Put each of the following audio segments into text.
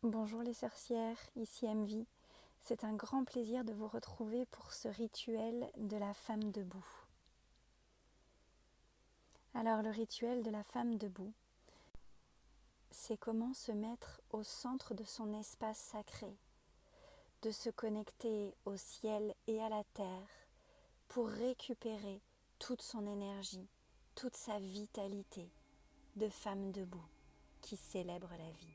Bonjour les sorcières, ici MV. C'est un grand plaisir de vous retrouver pour ce rituel de la femme debout. Alors le rituel de la femme debout, c'est comment se mettre au centre de son espace sacré, de se connecter au ciel et à la terre pour récupérer toute son énergie, toute sa vitalité de femme debout qui célèbre la vie.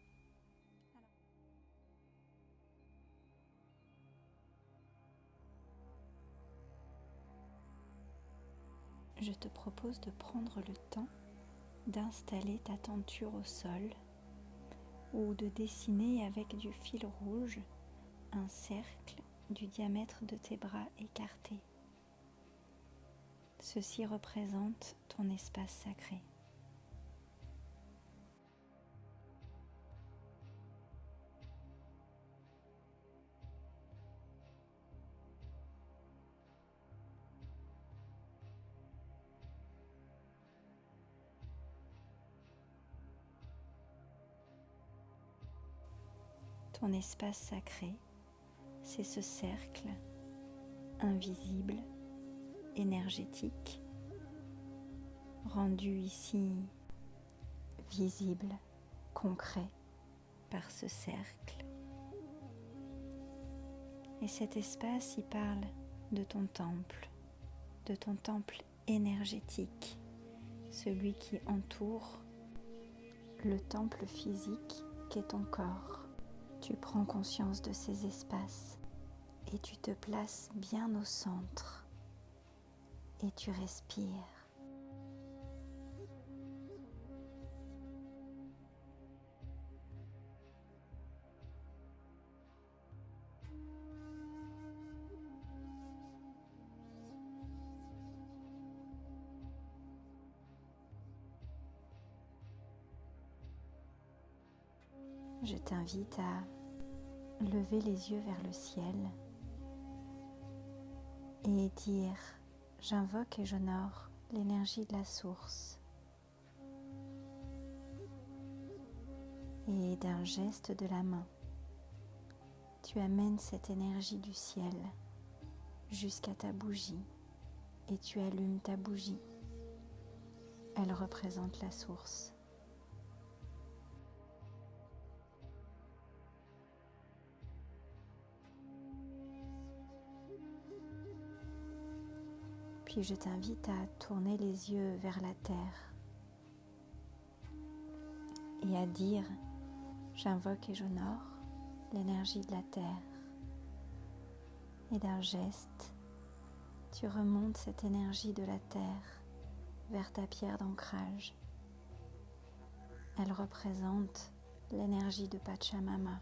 Je te propose de prendre le temps d'installer ta tenture au sol ou de dessiner avec du fil rouge un cercle du diamètre de tes bras écartés. Ceci représente ton espace sacré. Ton espace sacré, c'est ce cercle invisible, énergétique, rendu ici visible, concret par ce cercle. Et cet espace y parle de ton temple énergétique, celui qui entoure le temple physique qu'est ton corps. Tu prends conscience de ces espaces et tu te places bien au centre et tu respires. Je t'invite à lever les yeux vers le ciel et dire « J'invoque et j'honore l'énergie de la source ». Et d'un geste de la main, tu amènes cette énergie du ciel jusqu'à ta bougie et tu allumes ta bougie. Elle représente la source. Puis je t'invite à tourner les yeux vers la terre et à dire « J'invoque et j'honore l'énergie de la terre ». Et d'un geste, tu remontes cette énergie de la terre vers ta pierre d'ancrage. Elle représente l'énergie de Pachamama,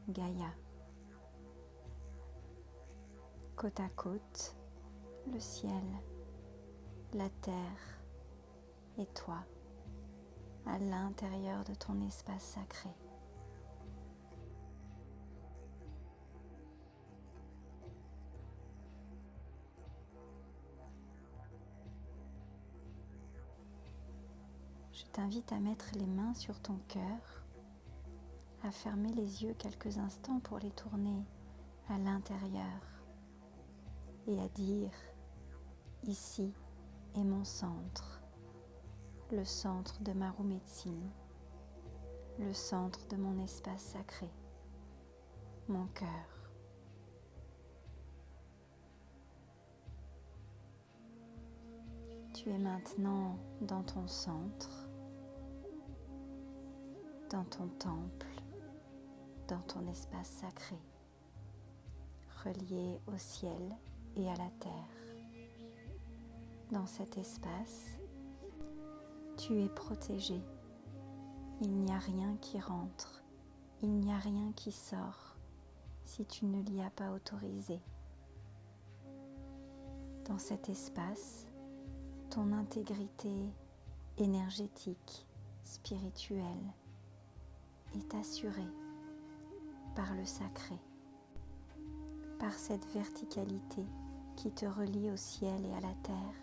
Gaïa. Côte à côte, le ciel, la terre et toi, à l'intérieur de ton espace sacré. Je t'invite à mettre les mains sur ton cœur, à fermer les yeux quelques instants pour les tourner à l'intérieur et à dire « Ici est mon centre, le centre de ma roue médecine, le centre de mon espace sacré, mon cœur. » Tu es maintenant dans ton centre, dans ton temple, dans ton espace sacré, relié au ciel et à la terre. Dans cet espace, tu es protégé. Il n'y a rien qui rentre, il n'y a rien qui sort si tu ne l'y as pas autorisé. Dans cet espace, ton intégrité énergétique, spirituelle est assurée par le sacré, par cette verticalité qui te relie au ciel et à la terre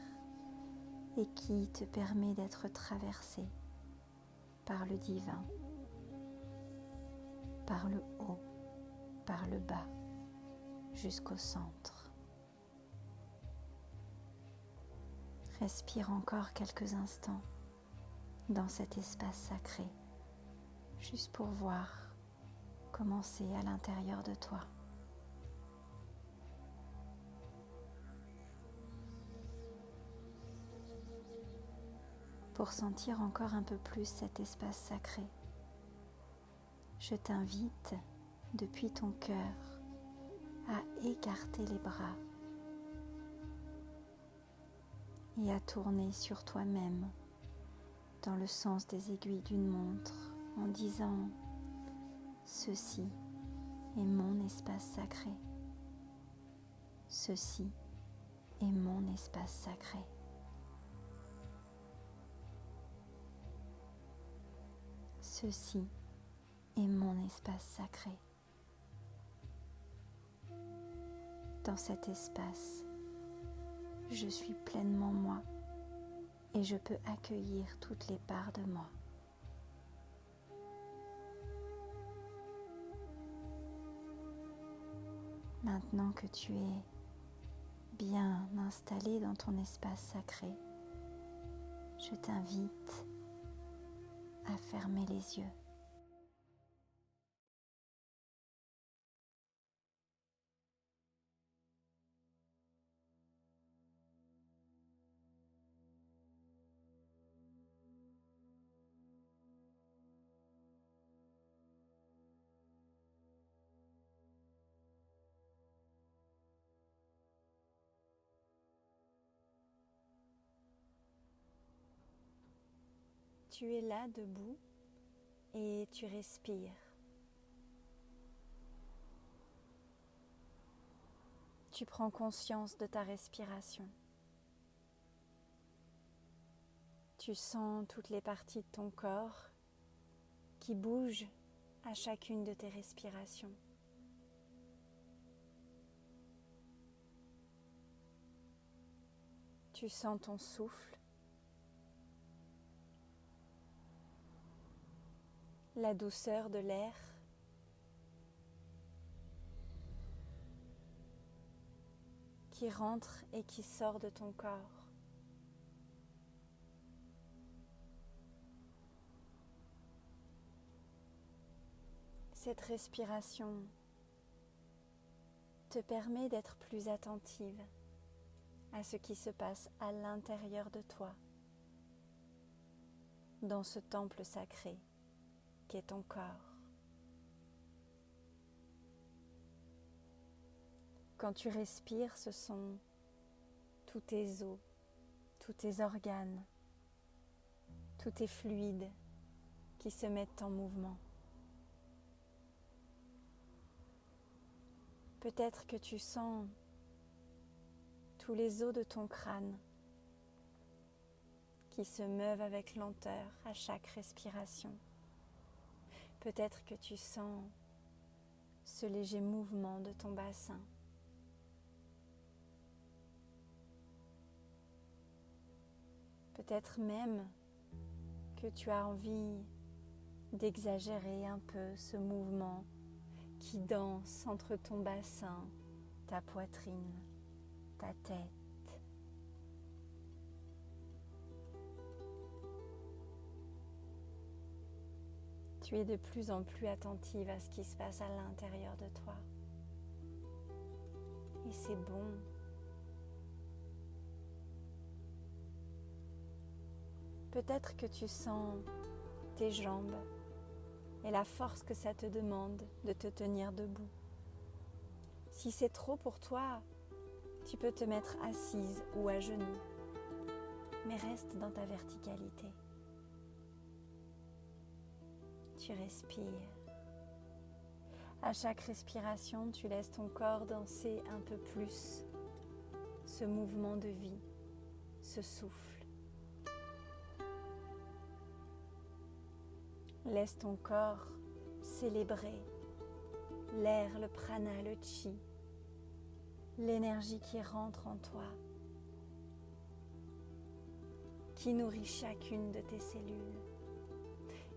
et qui te permet d'être traversé par le divin. par le haut, par le bas, jusqu'au centre. Respire encore quelques instants dans cet espace sacré, juste pour voir comment c'est à l'intérieur de toi. Pour sentir encore un peu plus cet espace sacré, je t'invite depuis ton cœur à écarter les bras et à tourner sur toi-même dans le sens des aiguilles d'une montre en disant « Ceci est mon espace sacré. Ceci est mon espace sacré. » Ceci est mon espace sacré. Dans cet espace, je suis pleinement moi et je peux accueillir toutes les parts de moi. Maintenant que tu es bien installé dans ton espace sacré, je t'invite à fermer les yeux. Tu es là debout et tu respires. Tu prends conscience de ta respiration. Tu sens toutes les parties de ton corps qui bougent à chacune de tes respirations. Tu sens ton souffle, la douceur de l'air, qui rentre et qui sort de ton corps. Cette respiration te permet d'être plus attentive à ce qui se passe à l'intérieur de toi, dans ce temple sacré qu'est ton corps. Quand tu respires, ce sont tous tes os, tous tes organes, tous tes fluides qui se mettent en mouvement. Peut-être que tu sens tous les os de ton crâne qui se meuvent avec lenteur à chaque respiration. Peut-être que tu sens ce léger mouvement de ton bassin. Peut-être même que tu as envie d'exagérer un peu ce mouvement qui danse entre ton bassin, ta poitrine, ta tête. Tu es de plus en plus attentive à ce qui se passe à l'intérieur de toi. Et c'est bon. Peut-être que tu sens tes jambes et la force que ça te demande de te tenir debout. Si c'est trop pour toi, tu peux te mettre assise ou à genoux, mais reste dans ta verticalité. Tu respires. À chaque respiration, tu laisses ton corps danser un peu plus ce mouvement de vie, ce souffle. Laisse ton corps célébrer l'air, le prana, le chi, l'énergie qui rentre en toi, qui nourrit chacune de tes cellules.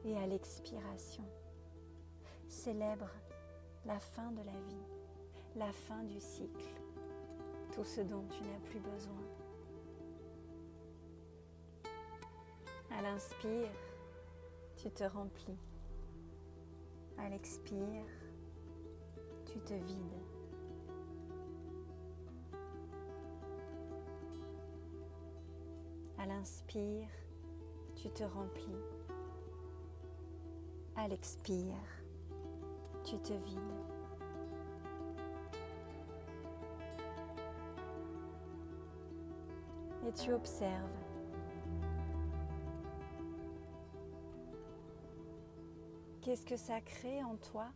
Et à l'expiration, célèbre la fin de la vie, la fin du cycle, tout ce dont tu n'as plus besoin. À l'inspire, tu te remplis. À l'expire, tu te vides. À l'inspire, tu te remplis. À l'expire, tu te vides. Et tu observes. Qu'est-ce que ça crée en toi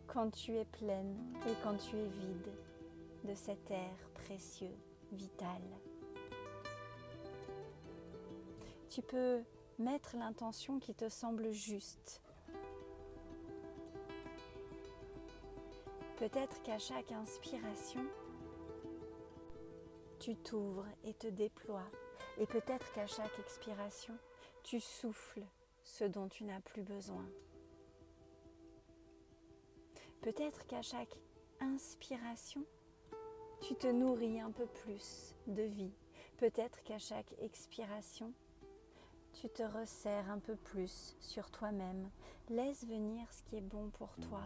quand tu es pleine et quand tu es vide de cet air précieux, vital? Tu peux mettre l'intention qui te semble juste. Peut-être qu'à chaque inspiration, tu t'ouvres et te déploies. Et peut-être qu'à chaque expiration, tu souffles ce dont tu n'as plus besoin. Peut-être qu'à chaque inspiration, tu te nourris un peu plus de vie. Peut-être qu'à chaque expiration, tu te resserres un peu plus sur toi-même. Laisse venir ce qui est bon pour toi.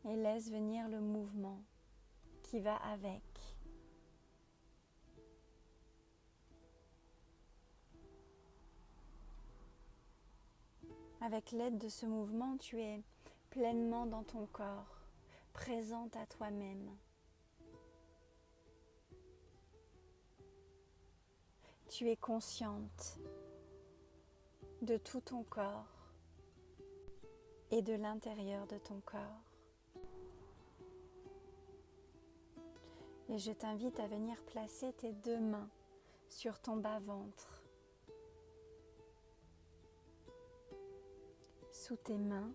Et laisse venir le mouvement qui va avec. Avec l'aide de ce mouvement, tu es pleinement dans ton corps, présente à toi-même. Tu es consciente de tout ton corps et de l'intérieur de ton corps. Et je t'invite à venir placer tes deux mains sur ton bas-ventre. Sous tes mains,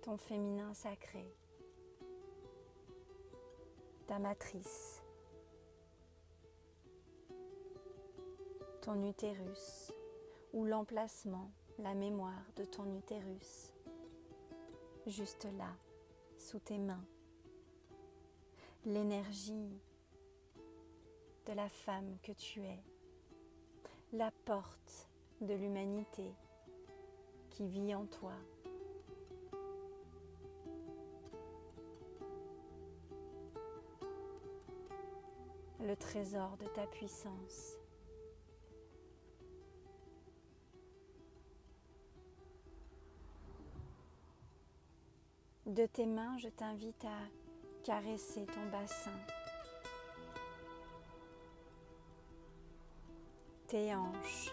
ton féminin sacré, ta matrice, ton utérus ou l'emplacement, la mémoire de ton utérus, juste là, sous tes mains. L'énergie de la femme que tu es, la porte de l'humanité qui vit en toi. Le trésor de ta puissance. De tes mains, je t'invite à caresser ton bassin, tes hanches,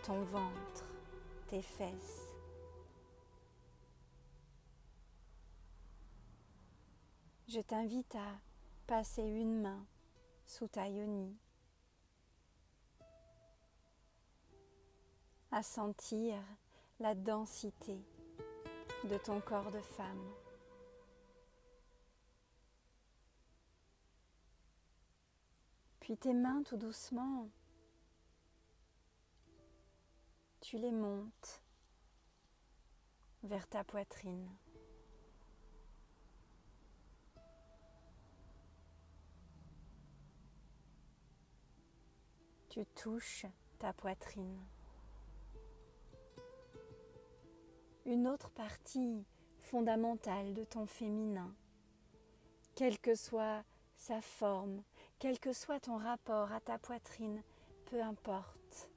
ton ventre, tes fesses. Je t'invite à passer une main sous ta yoni, à sentir la densité de ton corps de femme. Puis tes mains, tout doucement, tu les montes vers ta poitrine. Tu touches ta poitrine. Une autre partie fondamentale de ton féminin, quelle que soit sa forme, quel que soit ton rapport à ta poitrine, peu importe.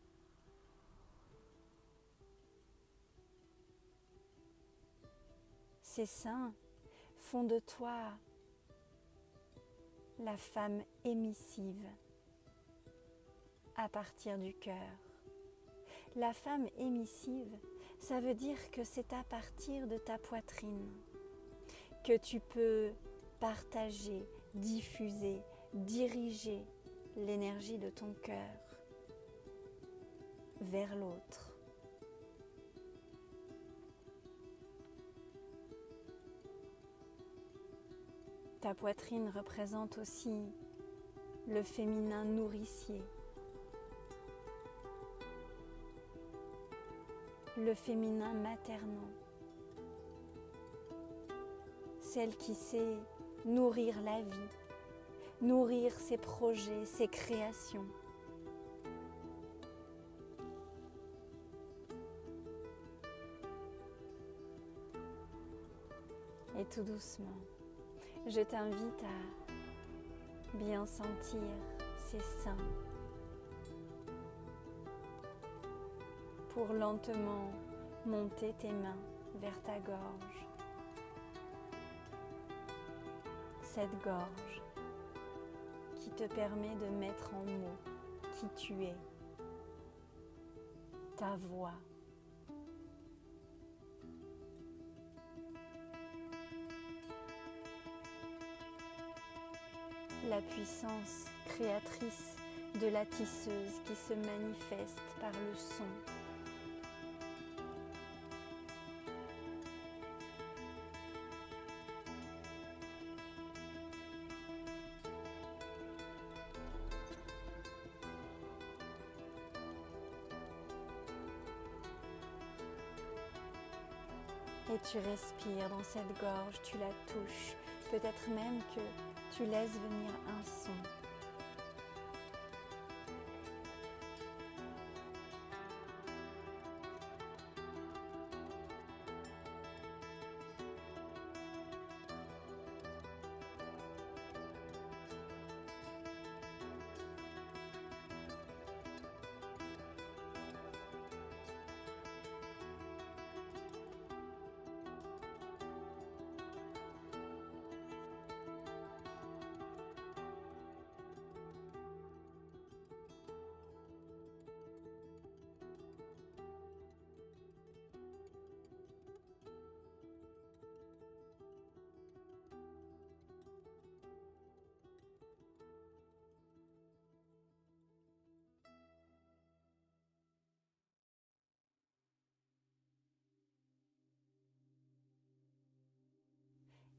Ces seins font de toi la femme émissive à partir du cœur. La femme émissive, ça veut dire que c'est à partir de ta poitrine que tu peux partager, diffuser, diriger l'énergie de ton cœur vers l'autre. Ta poitrine représente aussi le féminin nourricier. le féminin maternant, celle qui sait nourrir la vie, nourrir ses projets, ses créations. Et tout doucement, je t'invite à bien sentir ces seins pour lentement monter tes mains vers ta gorge. Cette gorge qui te permet de mettre en mots qui tu es, ta voix. La puissance créatrice de la tisseuse qui se manifeste par le son. Et tu respires dans cette gorge, tu la touches, peut-être même que tu laisses venir un son.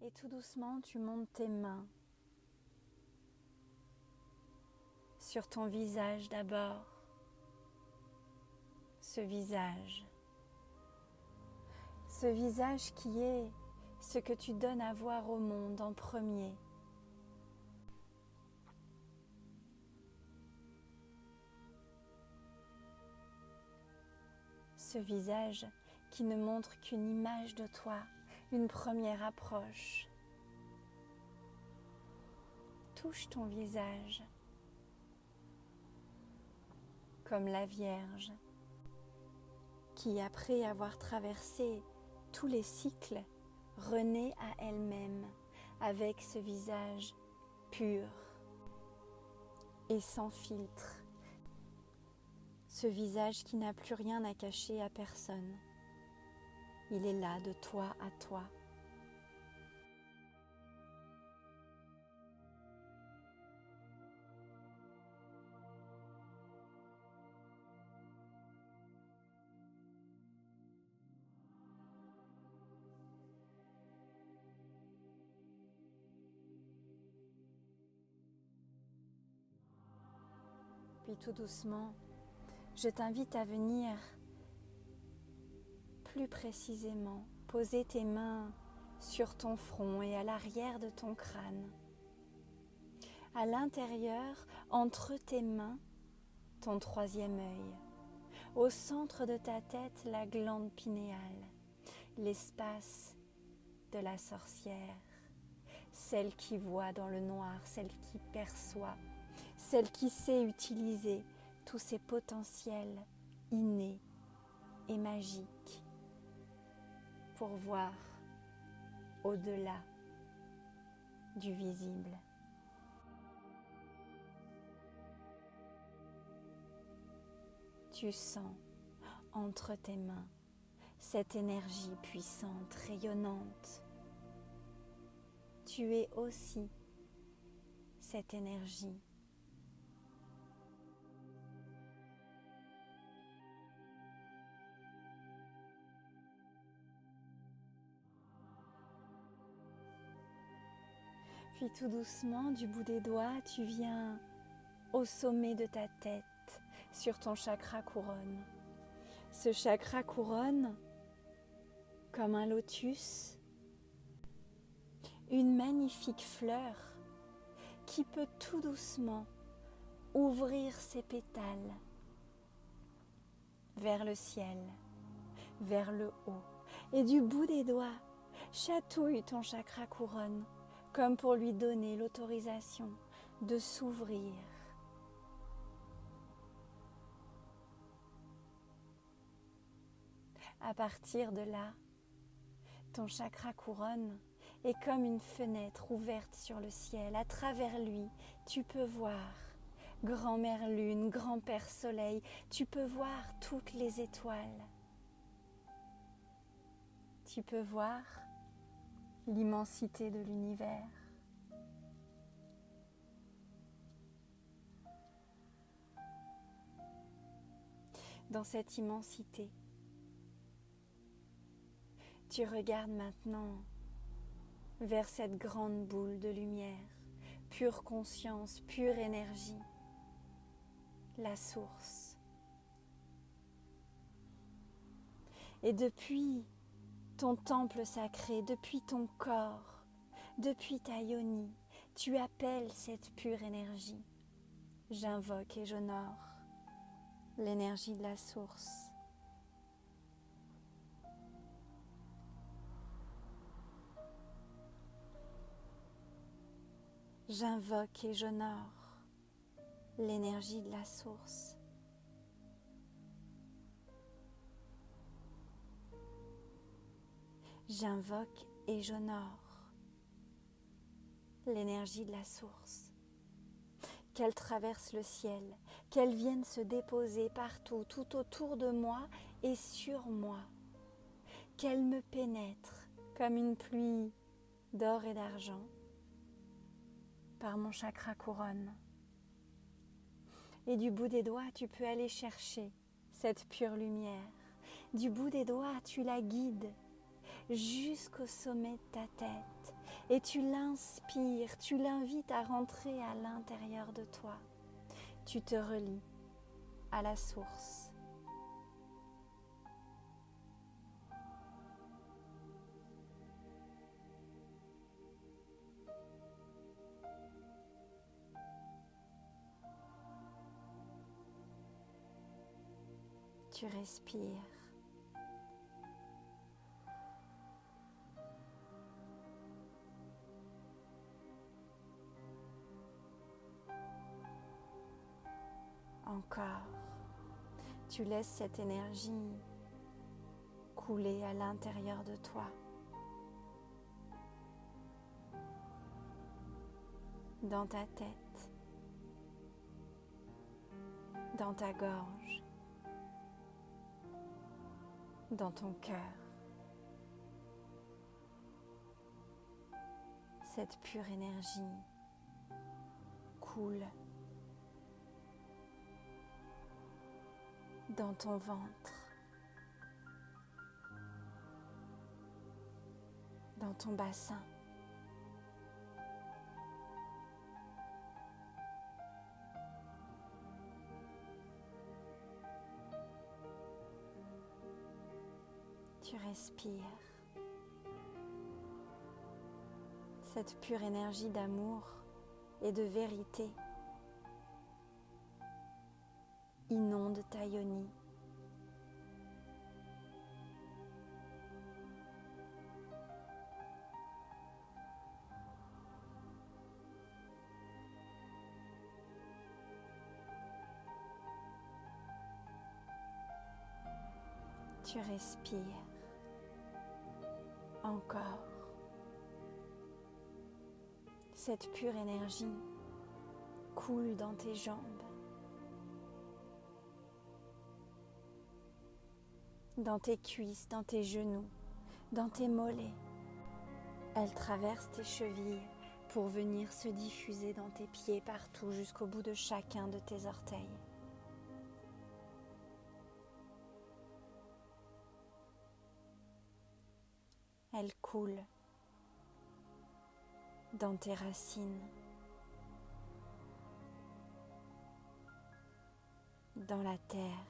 Et tout doucement, tu montes tes mains sur ton visage d'abord. Ce visage qui est ce que tu donnes à voir au monde en premier. Ce visage qui ne montre qu'une image de toi, une première approche. Touche ton visage comme la Vierge qui, après avoir traversé tous les cycles, renaît à elle-même avec ce visage pur et sans filtre. Ce visage qui n'a plus rien à cacher à personne. Il est là de toi à toi. Puis tout doucement, je t'invite à venir plus précisément poser tes mains sur ton front et à l'arrière de ton crâne. À l'intérieur, entre tes mains, ton troisième œil. Au centre de ta tête, la glande pinéale, l'espace de la sorcière, celle qui voit dans le noir, celle qui perçoit, celle qui sait utiliser tous ses potentiels innés et magiques pour voir au-delà du visible. Tu sens entre tes mains cette énergie puissante, rayonnante. Tu es aussi cette énergie. Puis tout doucement, du bout des doigts, tu viens au sommet de ta tête, sur ton chakra couronne. Ce chakra couronne, comme un lotus, une magnifique fleur qui peut tout doucement ouvrir ses pétales vers le ciel, vers le haut, et du bout des doigts, chatouille ton chakra couronne, comme pour lui donner l'autorisation de s'ouvrir. À partir de là, ton chakra couronne est comme une fenêtre ouverte sur le ciel. À travers lui, tu peux voir Grand-Mère Lune, Grand-Père Soleil, tu peux voir toutes les étoiles. Tu peux voir l'immensité de l'univers. Dans cette immensité, tu regardes maintenant vers cette grande boule de lumière, pure conscience, pure énergie, la source. Et depuis ton temple sacré, depuis ton corps, depuis ta yoni, tu appelles cette pure énergie. J'invoque et j'honore l'énergie de la source. J'invoque et j'honore l'énergie de la source. J'invoque et j'honore l'énergie de la source. Qu'elle traverse le ciel, qu'elle vienne se déposer partout, tout autour de moi et sur moi. Qu'elle me pénètre comme une pluie d'or et d'argent par mon chakra couronne. Et du bout des doigts, tu peux aller chercher cette pure lumière. Du bout des doigts, tu la guides jusqu'au sommet de ta tête et tu l'inspires, tu l'invites à rentrer à l'intérieur de toi. Tu te relis à la source. Tu respires. Encore. Tu laisses cette énergie couler à l'intérieur de toi. Dans ta tête. Dans ta gorge. Dans ton cœur. Cette pure énergie coule dans ton ventre, dans ton bassin. Tu respires cette pure énergie d'amour et de vérité. Inonde ta yoni. Tu respires. Encore. Cette pure énergie coule dans tes jambes. Dans tes cuisses, dans tes genoux, dans tes mollets. Elle traverse tes chevilles pour venir se diffuser dans tes pieds partout jusqu'au bout de chacun de tes orteils. Elle coule dans tes racines, dans la terre,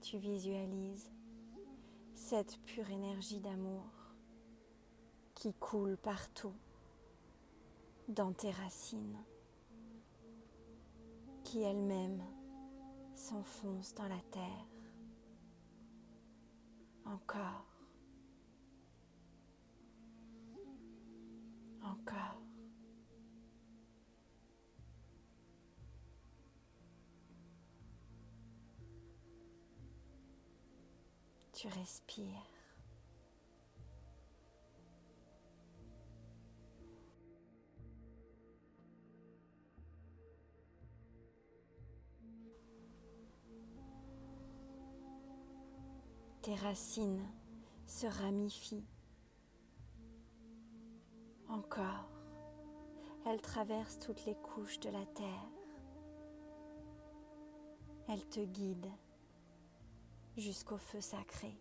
tu visualises cette pure énergie d'amour qui coule partout dans tes racines, qui elles-mêmes s'enfoncent dans la terre. Encore. Encore. Tu respires. Tes racines se ramifient. Encore. Elles traversent toutes les couches de la terre. Elles te guident jusqu'au feu sacré.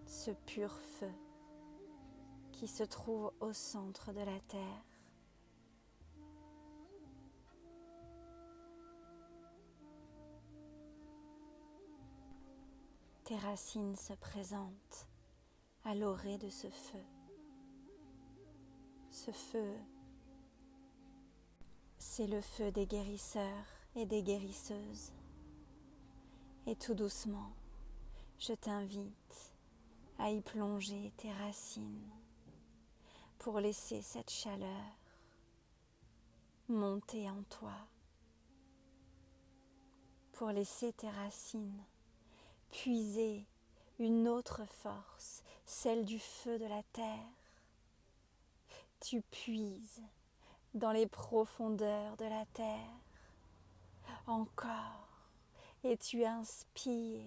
Ce pur feu qui se trouve au centre de la terre. Tes racines se présentent à l'orée de ce feu. Ce feu, c'est le feu des guérisseurs et des guérisseuses. Et tout doucement, je t'invite à y plonger tes racines pour laisser cette chaleur monter en toi, pour laisser tes racines puiser une autre force, celle du feu de la terre. Tu puises dans les profondeurs de la terre, encore, et tu inspires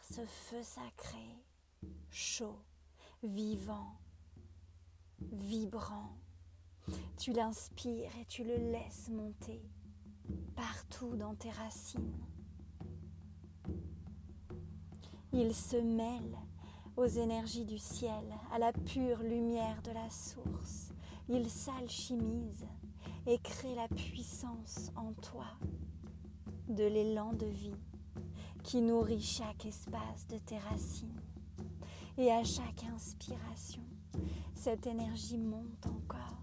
ce feu sacré, chaud, vivant, vibrant. Tu l'inspires et tu le laisses monter partout dans tes racines. Il se mêle aux énergies du ciel, à la pure lumière de la source. Il s'alchimise et crée la puissance en toi de l'élan de vie qui nourrit chaque espace de tes racines. Et à chaque inspiration, cette énergie monte encore.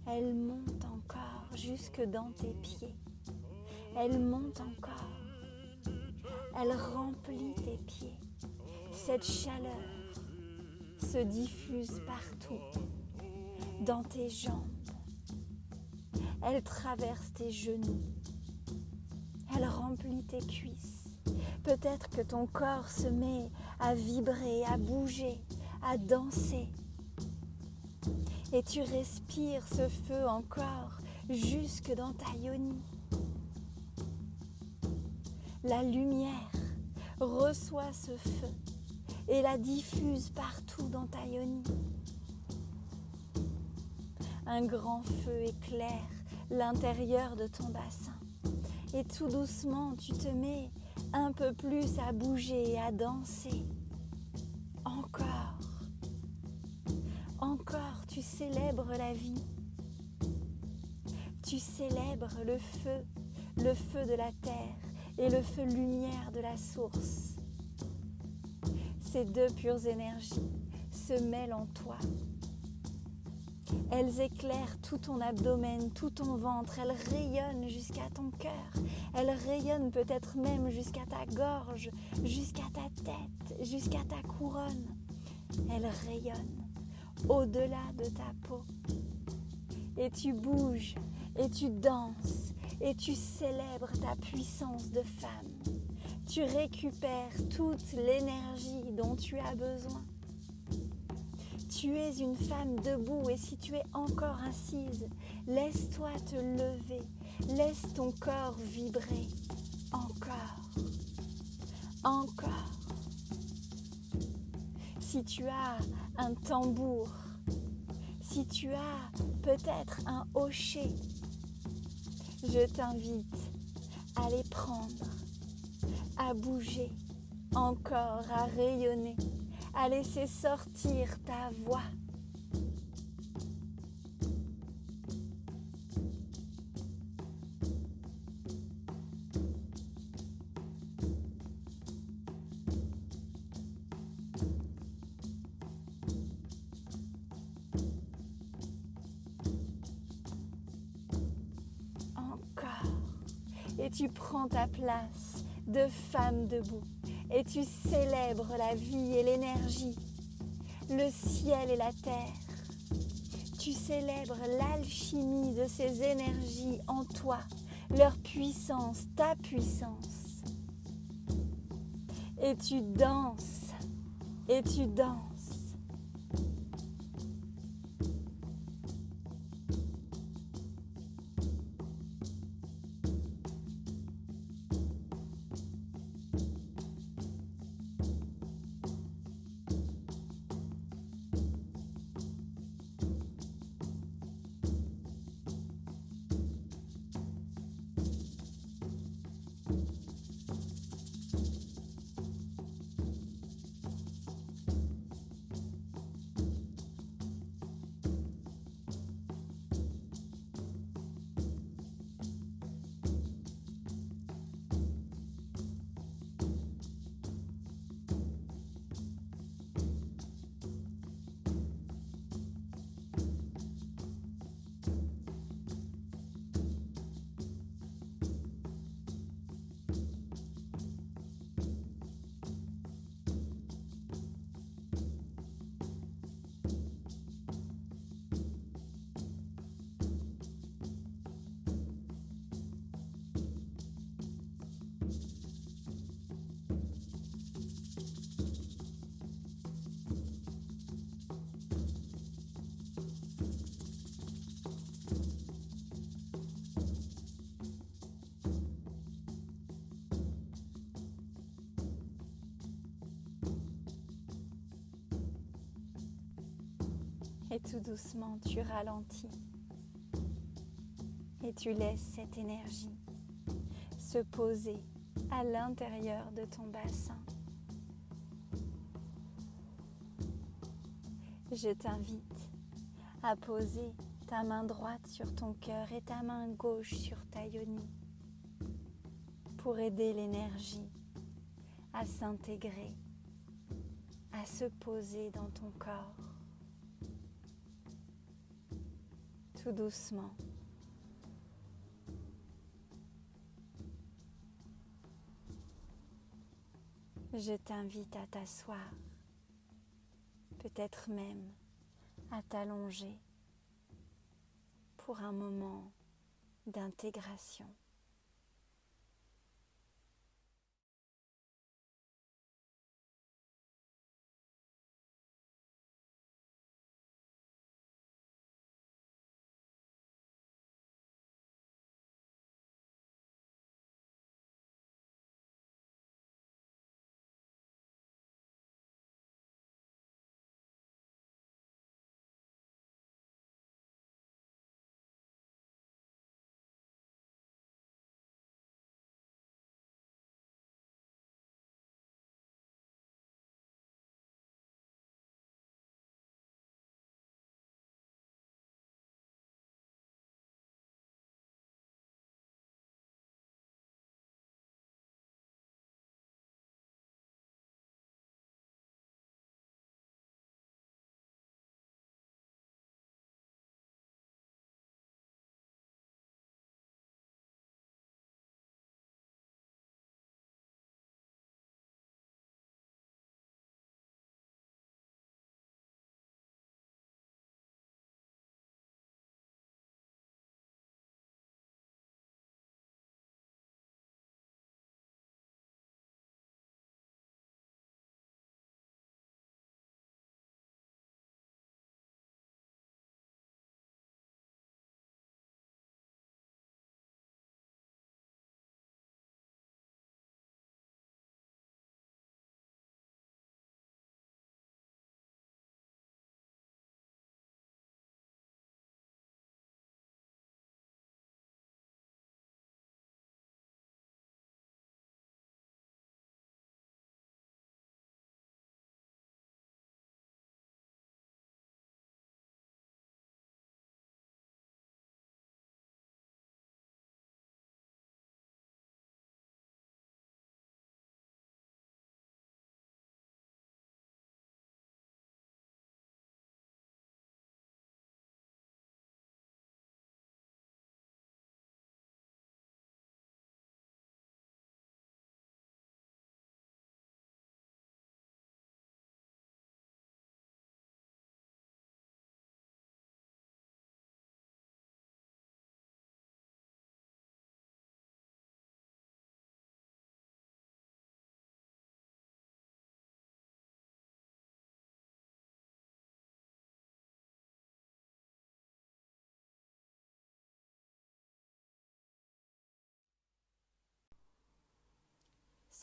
Elle monte encore jusque dans tes pieds. Elle monte encore. Elle remplit tes pieds. Cette chaleur se diffuse partout, dans tes jambes. Elle traverse tes genoux. Elle remplit tes cuisses. Peut-être que ton corps se met à vibrer, à bouger, à danser. Et tu respires ce feu encore jusque dans ta yoni. La lumière reçoit ce feu et la diffuse partout dans ta yoni. Un grand feu éclaire l'intérieur de ton bassin. Et tout doucement, tu te mets un peu plus à bouger et à danser. Encore. Encore, tu célèbres la vie. Tu célèbres le feu de la terre et le feu lumière de la source. Ces deux pures énergies se mêlent en toi. Elles éclairent tout ton abdomen, tout ton ventre. Elles rayonnent jusqu'à ton cœur. Elles rayonnent peut-être même jusqu'à ta gorge, jusqu'à ta tête, jusqu'à ta couronne. Elles rayonnent au-delà de ta peau. Et tu bouges, et tu danses, et tu célèbres ta puissance de femme. Tu récupères toute l'énergie dont tu as besoin. Tu es une femme debout et si tu es encore assise, laisse-toi te lever, laisse ton corps vibrer. Encore, encore. Si tu as un tambour, si tu as peut-être un hocher, je t'invite à les prendre, à bouger, encore à rayonner, à laisser sortir ta voix. tu prends ta place de femme debout et tu célèbres la vie et l'énergie, le ciel et la terre. Tu célèbres l'alchimie de ces énergies en toi, leur puissance, ta puissance. Et tu danses, et tu danses. Et tout doucement, tu ralentis et tu laisses cette énergie se poser à l'intérieur de ton bassin. Je t'invite à poser ta main droite sur ton cœur et ta main gauche sur ta yoni pour aider l'énergie à s'intégrer, à se poser dans ton corps. Tout doucement. Je t'invite à t'asseoir, peut-être même à t'allonger pour un moment d'intégration.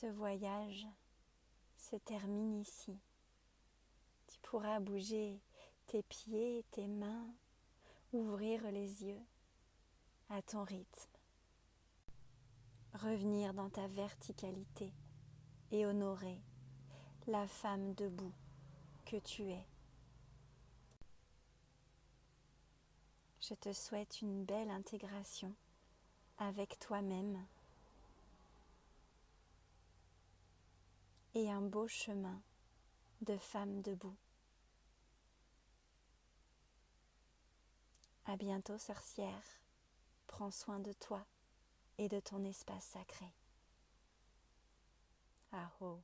Ce voyage se termine ici. Tu pourras bouger tes pieds, tes mains, ouvrir les yeux à ton rythme. Revenir dans ta verticalité et honorer la femme debout que tu es. Je te souhaite une belle intégration avec toi-même et un beau chemin de femme debout. À bientôt, sorcière. Prends soin de toi et de ton espace sacré. Aho.